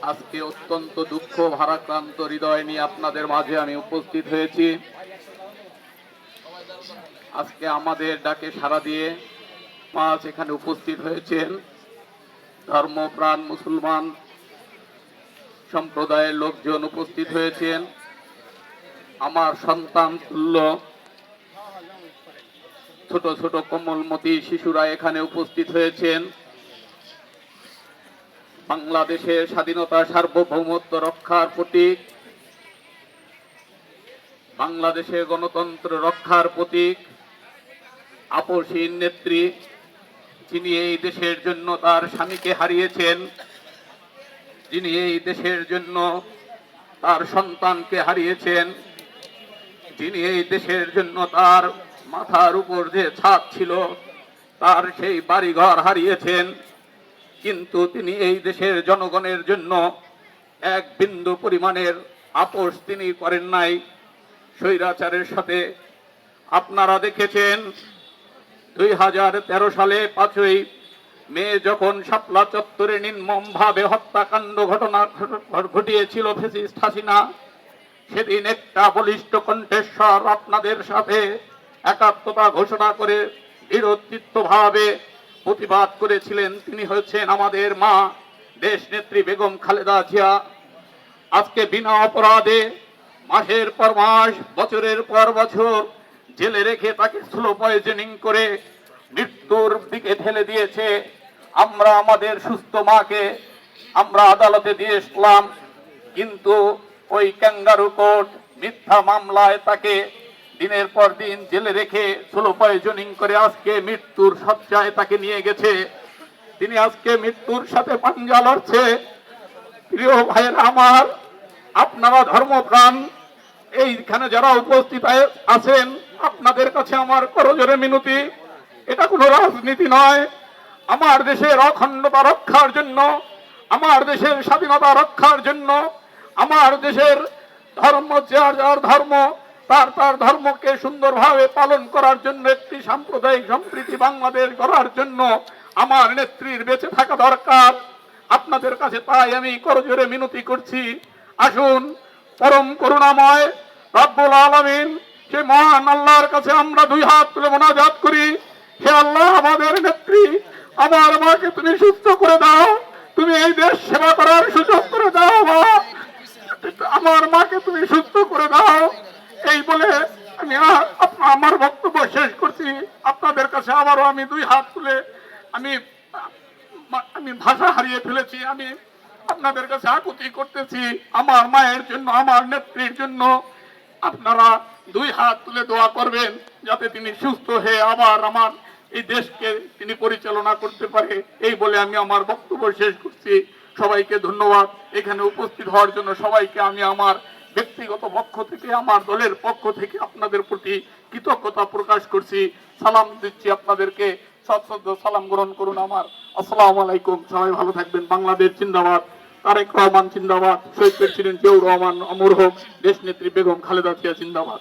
আজকে অত্যন্ত দুঃখ ভারাক্রান্ত হৃদয় নিয়ে আপনাদের মাঝে আমি উপস্থিত হয়েছি। আজকে আমাদের ডাকে সাড়া দিয়ে আজ এখানে উপস্থিত হয়েছেন ধর্মপ্রাণ মুসলমান সম্প্রদায়ের লোকজন উপস্থিত হয়েছেন। আমার সন্তান তুল্য ছোট ছোট কোমলমতি শিশুরা এখানে উপস্থিত হয়েছেন। বাংলাদেশের স্বাধীনতা সার্বভৌমত্ব রক্ষার প্রতীক, বাংলাদেশের গণতন্ত্র রক্ষার প্রতীক, আপসহীন নেত্রী, যিনি এই দেশের জন্য তার স্বামীকে হারিয়েছেন, যিনি এই দেশের জন্য তার সন্তানকে হারিয়েছেন, যিনি এই দেশের জন্য তার মাথার উপর যে ছাদ ছিল তার সেই বাড়িঘর হারিয়েছেন, কিন্তু তিনি এই দেশের জনগণের জন্য এক বিন্দু পরিমাণের আপোষ তিনি করেন নাই স্বৈরাচারের সাথে। আপনারা দেখেছেন 2013 সালে 5ই মে যখন শাপলা চত্বরে নির্মমভাবে হত্যাকাণ্ড ঘটনা ঘটিয়েছিল ফ্যাসিস্ট হাসিনা, সেদিন একটা বলিষ্ঠ কণ্ঠস্বর আপনাদের সাথে একাত্মতা ঘোষণা করে দৃঢ়চিত্তভাবে প্রতিবাদ করেছিলেন। তিনি হচ্ছেন আমাদের মা দেশনেত্রী বেগম খালেদা জিয়া। আজকে বিনা অপরাধে মাসের পর মাস, বছরের পর বছর জেলে রেখে তাকে স্লো পয়জনিং করে মৃত্যুর দিকে ঠেলে দিয়েছে। আমরা আমাদের সুস্থ মাকে আমরা আদালতে দিয়ে এসলাম, কিন্তু ওই ক্যাঙ্গারু কোর্ট মিথ্যা মামলায় তাকে দিনের পর দিন জেলে রেখে স্লো পয়জনিং করে আজকে মৃত্যুর শয্যায় তাকে নিয়ে গেছে। তিনি আজকে মৃত্যুর সাথে পাঞ্জা লড়ছে। প্রিয় ভাইয়েরা আমার, আপনারা ধর্মপ্রাণ এইখানে যারা উপস্থিত আছেন, আপনাদের কাছে আমার করজোরে মিনতি, এটা কোনো রাজনীতি নয়। আমার দেশের অখণ্ডতা রক্ষার জন্য, আমার দেশের স্বাধীনতা রক্ষার জন্য, আমার দেশের ধর্ম, যার যার ধর্ম তার তার ধর্মকে সুন্দরভাবে পালন করার জন্য, একটি সাম্প্রদায়িক সম্প্রীতি বাংলাদেশ গড়ার জন্য আমার নেত্রীর বেঁচে থাকা দরকার। আপনাদের কাছে তাই আমি করজোরে মিনতি করছি, আসুন পরম করুণাময় রব্বুল আলামিন সে মহান আল্লাহর কাছে আমরা দুই হাত তুলে মোনাজাত করি। হে আল্লাহ, আমাদের নেত্রী আমার মাকে তুমি সুস্থ করে দাও, তুমি এই দেশ সেবা করার সুযোগ করে দাও, আমার মাকে তুমি সুস্থ করে দাও। এই বলে আমি আমার বক্তব্য শেষ করছি। আপনাদের কাছে আবারও আমি দুই হাত তুলে আমি ভাষা হারিয়ে ফেলেছি। আমি আপনাদের কাছে আকুতি করতেছি আমার মায়ের জন্য, আমার নেত্রীর জন্য। আপনারা দুই হাত তুলে দোয়া করবেন যাতে তিনি সুস্থ হয়ে আবার আমার এই দেশকে তিনি পরিচালনা করতে পারে। এই বলে আমি আমার বক্তব্য শেষ করছি। সবাইকে ধন্যবাদ এখানে উপস্থিত হওয়ার জন্য। সবাইকে আমি আমার ব্যক্তিগত পক্ষ থেকে, আমার দলের পক্ষ থেকে আপনাদের প্রতি কৃতজ্ঞতা প্রকাশ করছি। সালাম দিচ্ছি আপনাদেরকে, সশ্রদ্ধ সালাম গ্রহণ করুন আমার। আসসালামু আলাইকুম। সবাই ভালো থাকবেন। বাংলাদেশ জিন্দাবাদ, তারেক রহমান জিন্দাবাদ, শহীদ প্রেসিডেন্ট জিয়াউর রহমান অমর হোক, দেশনেত্রী বেগম খালেদা জিয়া জিন্দাবাদ।